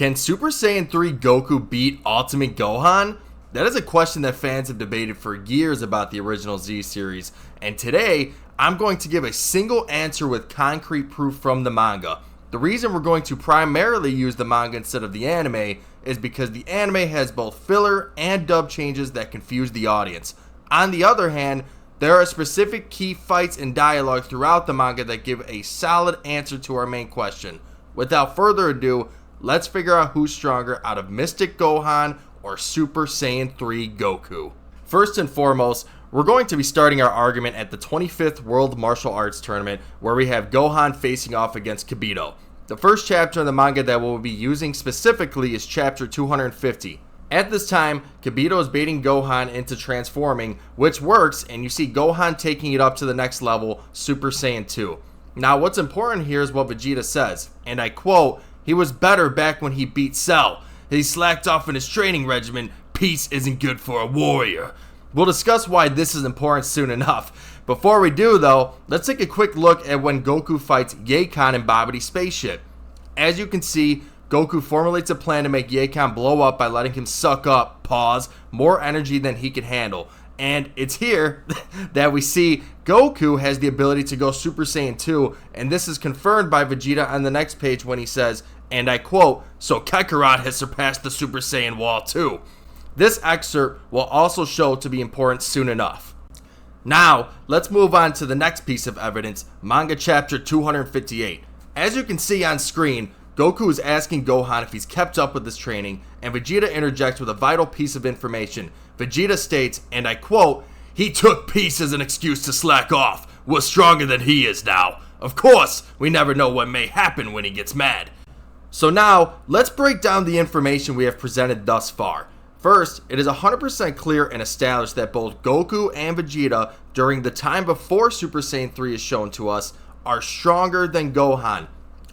Can Super Saiyan 3 Goku beat Ultimate Gohan? That is a question that fans have debated for years about the original Z series, and today I'm going to give a single answer with concrete proof from the manga. The reason we're going to primarily use the manga instead of the anime is because the anime has both filler and dub changes that confuse the audience. On the other hand, there are specific key fights and dialogue throughout the manga that give a solid answer to our main question. Without further ado, let's figure out who's stronger out of Mystic Gohan or Super Saiyan 3 Goku. First and foremost, we're going to be starting our argument at the 25th World Martial Arts Tournament, where we have Gohan facing off against Kibito. The first chapter in the manga that we'll be using specifically is chapter 250. At this time, Kibito is baiting Gohan into transforming, which works, and you see Gohan taking it up to the next level, Super Saiyan 2. Now, what's important here is what Vegeta says, and I quote, "He was better back when he beat Cell. He slacked off in his training regimen. Peace isn't good for a warrior." We'll discuss why this is important soon enough. Before we do though, let's take a quick look at when Goku fights Yekan in Babidi's spaceship. As you can see, Goku formulates a plan to make Yekan blow up by letting him suck up, more energy than he can handle. And it's here that we see Goku has the ability to go Super Saiyan 2, and this is confirmed by Vegeta on the next page when he says, and I quote, "So Kakarot has surpassed the Super Saiyan wall too." This excerpt will also show to be important soon enough. Now, let's move on to the next piece of evidence, manga chapter 258. As you can see on screen, Goku is asking Gohan if he's kept up with his training, and Vegeta interjects with a vital piece of information. Vegeta states, and I quote, "He took peace as an excuse to slack off. Was stronger than he is now. Of course, we never know what may happen when he gets mad." So now, let's break down the information we have presented thus far. First, it is 100% clear and established that both Goku and Vegeta, during the time before Super Saiyan 3 is shown to us, are stronger than Gohan.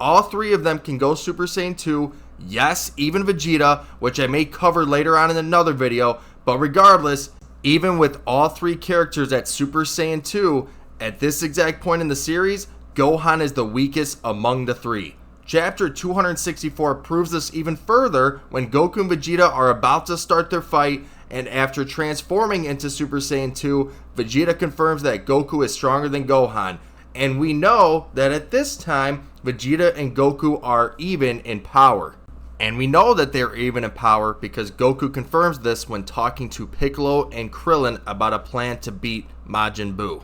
All three of them can go Super Saiyan 2, yes, even Vegeta, which I may cover later on in another video, but regardless, even with all three characters at Super Saiyan 2, at this exact point in the series, Gohan is the weakest among the three. Chapter 264 proves this even further when Goku and Vegeta are about to start their fight, and after transforming into Super Saiyan 2, Vegeta confirms that Goku is stronger than Gohan. And we know that at this time, Vegeta and Goku are even in power. And we know that they're even in power because Goku confirms this when talking to Piccolo and Krillin about a plan to beat Majin Buu.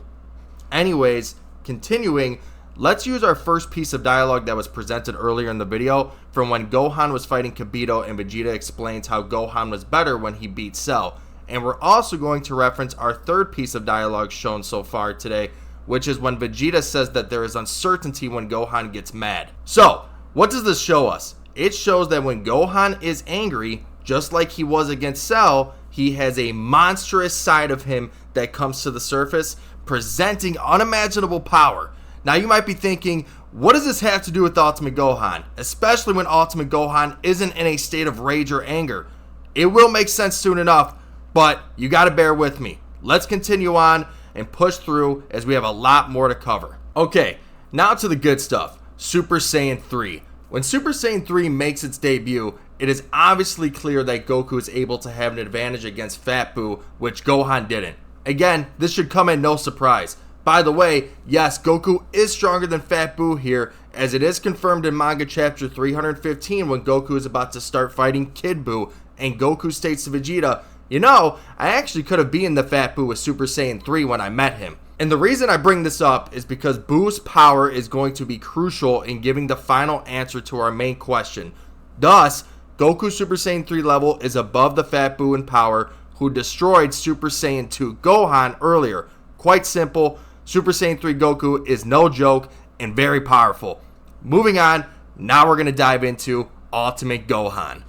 Anyways, continuing, let's use our first piece of dialogue that was presented earlier in the video from when Gohan was fighting Kibito and Vegeta explains how Gohan was better when he beat Cell. And we're also going to reference our third piece of dialogue shown so far today, which is when Vegeta says that there is uncertainty when Gohan gets mad. So, what does this show us? It shows that when Gohan is angry, just like he was against Cell, he has a monstrous side of him that comes to the surface, presenting unimaginable power. Now you might be thinking, what does this have to do with Ultimate Gohan? Especially when Ultimate Gohan isn't in a state of rage or anger. It will make sense soon enough, but you gotta bear with me. Let's continue on and push through as we have a lot more to cover. Okay, now to the good stuff, Super Saiyan 3. When Super Saiyan 3 makes its debut, it is obviously clear that Goku is able to have an advantage against Fat Buu, which Gohan didn't. Again, this should come as no surprise. By the way, yes, Goku is stronger than Fat Buu here, as it is confirmed in manga chapter 315 when Goku is about to start fighting Kid Buu, and Goku states to Vegeta, "You know, I actually could have beaten the Fat Buu with Super Saiyan 3 when I met him." And the reason I bring this up is because Buu's power is going to be crucial in giving the final answer to our main question. Thus, Goku's Super Saiyan 3 level is above the Fat Buu in power, who destroyed Super Saiyan 2 Gohan earlier. Quite simple, Super Saiyan 3 Goku is no joke and very powerful. Moving on, now we're going to dive into Ultimate Gohan.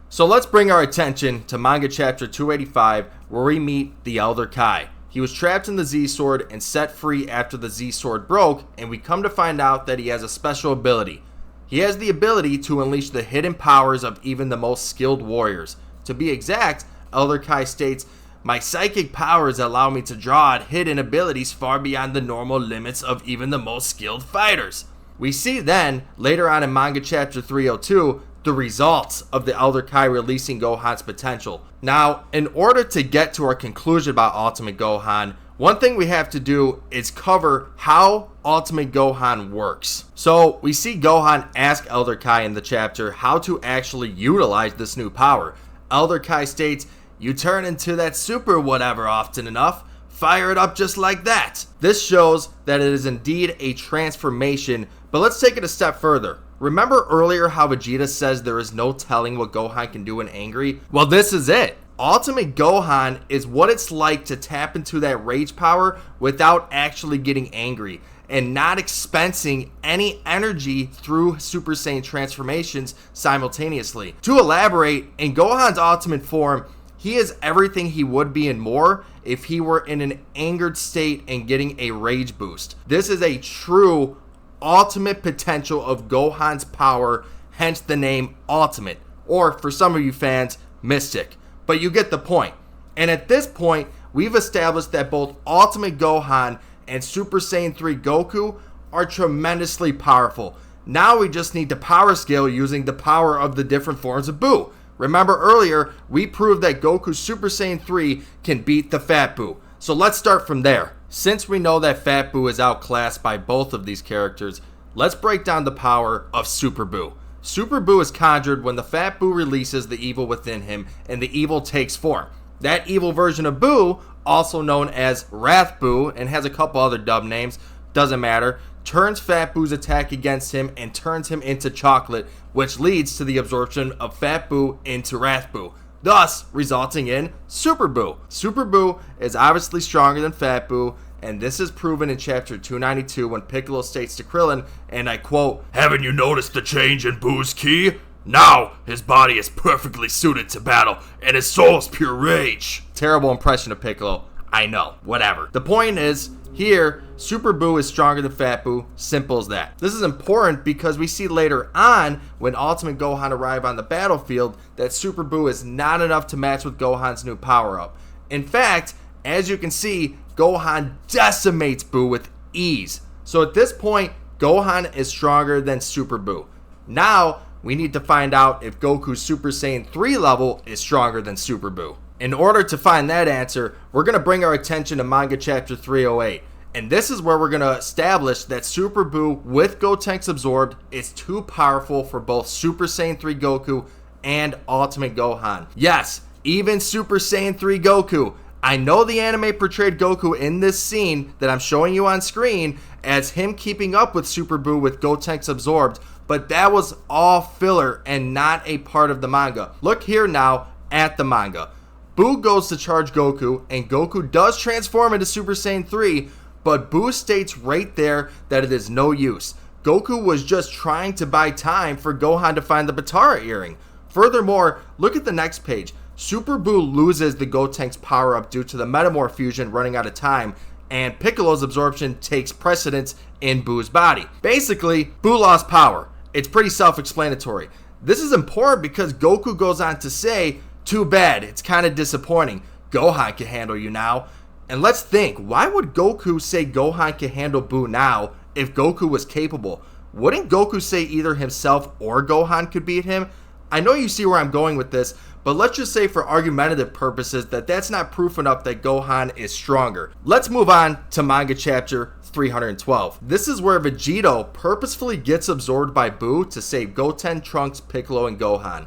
So let's bring our attention to manga chapter 285 where we meet the Elder Kai. He was trapped in the Z-Sword and set free after the Z-Sword broke, and we come to find out that he has a special ability. He has the ability to unleash the hidden powers of even the most skilled warriors. To be exact, Elder Kai states, "My psychic powers allow me to draw out hidden abilities far beyond the normal limits of even the most skilled fighters." We see then, later on in manga chapter 302, the results of the Elder Kai releasing Gohan's potential. Now, in order to get to our conclusion about Ultimate Gohan, one thing we have to do is cover how Ultimate Gohan works. So, we see Gohan ask Elder Kai in the chapter how to actually utilize this new power. Elder Kai states, "You turn into that super whatever often enough, fire it up just like that." This shows that it is indeed a transformation, but let's take it a step further. Remember earlier how Vegeta says there is no telling what Gohan can do when angry? Well, this is it. Ultimate Gohan is what it's like to tap into that rage power without actually getting angry and not expensing any energy through Super Saiyan transformations simultaneously. To elaborate, in Gohan's ultimate form, he is everything he would be and more if he were in an angered state and getting a rage boost. This is a true ultimate potential of Gohan's power, hence the name Ultimate, or for some of you fans, Mystic. But you get the point. And at this point, we've established that both Ultimate Gohan and Super Saiyan 3 Goku are tremendously powerful. Now we just need to power scale using the power of the different forms of Buu. Remember earlier, we proved that Goku Super Saiyan 3 can beat the Fat Buu. So let's start from there. Since we know that Fat Buu is outclassed by both of these characters, let's break down the power of Super Buu. Super Buu is conjured when the Fat Buu releases the evil within him and the evil takes form. That evil version of Buu, also known as Wrath Buu and has a couple other dub names, doesn't matter, turns Fat Buu's attack against him and turns him into chocolate, which leads to the absorption of Fat Buu into Wrath Buu, thus resulting in Super Buu. Super Buu is obviously stronger than Fat Buu, and this is proven in chapter 292 when Piccolo states to Krillin, and I quote, "Haven't you noticed the change in Buu's ki? Now his body is perfectly suited to battle, and his soul is pure rage." Terrible impression of Piccolo, I know, whatever. The point is, here, Super Buu is stronger than Fat Buu, simple as that. This is important because we see later on, when Ultimate Gohan arrives on the battlefield, that Super Buu is not enough to match with Gohan's new power-up. In fact, as you can see, Gohan decimates Buu with ease. So at this point, Gohan is stronger than Super Buu. Now, we need to find out if Goku's Super Saiyan 3 level is stronger than Super Buu. In order to find that answer, we're going to bring our attention to Manga Chapter 308. And this is where we're going to establish that Super Buu with Gotenks absorbed is too powerful for both Super Saiyan 3 Goku and Ultimate Gohan. Yes, even Super Saiyan 3 Goku. I know the anime portrayed Goku in this scene that I'm showing you on screen as him keeping up with Super Buu with Gotenks absorbed, but that was all filler and not a part of the manga. Look here now at the manga. Buu goes to charge Goku, and Goku does transform into Super Saiyan 3, but Buu states right there that it is no use. Goku was just trying to buy time for Gohan to find the Potara earring. Furthermore, look at the next page. Super Buu loses the Gotenks power-up due to the Metamorph fusion running out of time, and Piccolo's absorption takes precedence in Buu's body. Basically, Buu lost power. It's pretty self-explanatory. This is important because Goku goes on to say, "Too bad, it's kind of disappointing. Gohan can handle you now." And let's think, why would Goku say Gohan can handle Buu now if Goku was capable? Wouldn't Goku say either himself or Gohan could beat him? I know you see where I'm going with this, but let's just say for argumentative purposes that that's not proof enough that Gohan is stronger. Let's move on to Manga Chapter 312. This is where Vegito purposefully gets absorbed by Buu to save Goten, Trunks, Piccolo, and Gohan.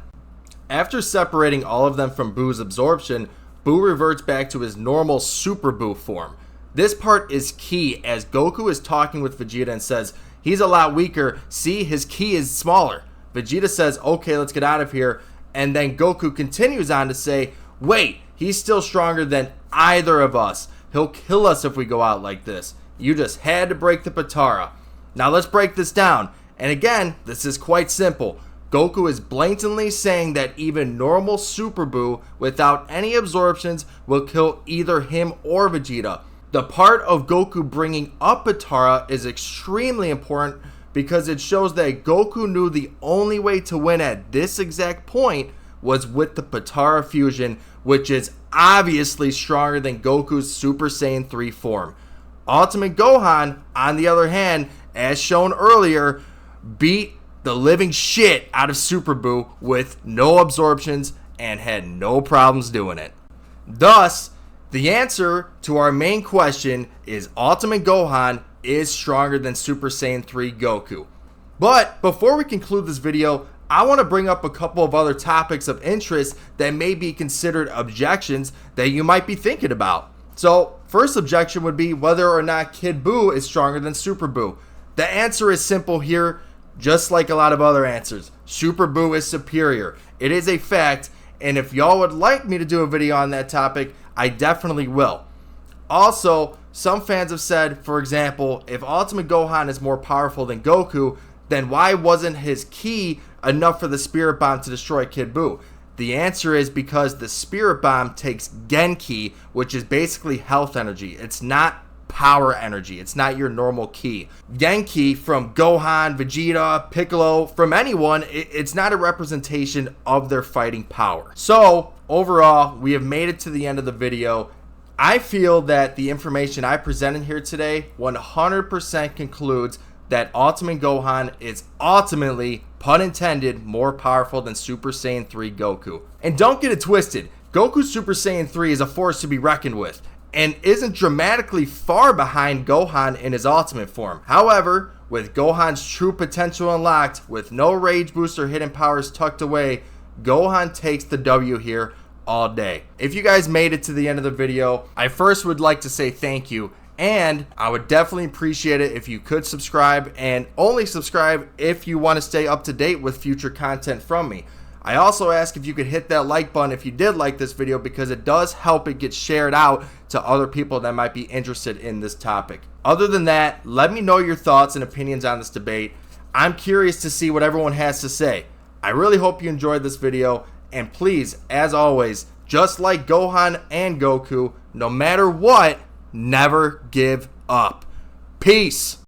After separating all of them from Buu's absorption, Buu reverts back to his normal Super Buu form. This part is key as Goku is talking with Vegeta and says, "He's a lot weaker, see his ki is smaller." Vegeta says, "Okay, let's get out of here," and then Goku continues on to say, "Wait, he's still stronger than either of us. He'll kill us if we go out like this. You just had to break the Potara." Now let's break this down, and again, this is quite simple. Goku is blatantly saying that even normal Super Buu without any absorptions will kill either him or Vegeta. The part of Goku bringing up Potara is extremely important because it shows that Goku knew the only way to win at this exact point was with the Potara fusion, which is obviously stronger than Goku's Super Saiyan 3 form. Ultimate Gohan, on the other hand, as shown earlier, beat the living shit out of Super Buu with no absorptions and had no problems doing it. Thus, the answer to our main question is Ultimate Gohan is stronger than Super Saiyan 3 Goku. But before we conclude this video, I want to bring up a couple of other topics of interest that may be considered objections that you might be thinking about. So, first objection would be whether or not Kid Buu is stronger than Super Buu. The answer is simple here, just like a lot of other answers. Super Buu is superior. It is a fact, and if y'all would like me to do a video on that topic, I definitely will. Also, some fans have said, for example, if Ultimate Gohan is more powerful than Goku, then why wasn't his ki enough for the Spirit Bomb to destroy Kid Buu? The answer is because the Spirit Bomb takes Genki, which is basically health energy. It's not power energy. It's not your normal ki. Genki from Gohan, Vegeta, Piccolo, from anyone, it's not a representation of their fighting power. So, overall, we have made it to the end of the video. I feel that the information I presented here today 100% concludes that Ultimate Gohan is ultimately, pun intended, more powerful than Super Saiyan 3 Goku. And don't get it twisted, Goku Super Saiyan 3 is a force to be reckoned with, and isn't dramatically far behind Gohan in his ultimate form. However, with Gohan's true potential unlocked, with no rage boost or hidden powers tucked away, Gohan takes the W here all day. If you guys made it to the end of the video, I first would like to say thank you, and I would definitely appreciate it if you could subscribe, and only subscribe if you want to stay up to date with future content from me. I also ask if you could hit that like button if you did like this video, because it does help it get shared out to other people that might be interested in this topic. Other than that, let me know your thoughts and opinions on this debate. I'm curious to see what everyone has to say. I really hope you enjoyed this video, and please, as always, just like Gohan and Goku, no matter what, never give up. Peace.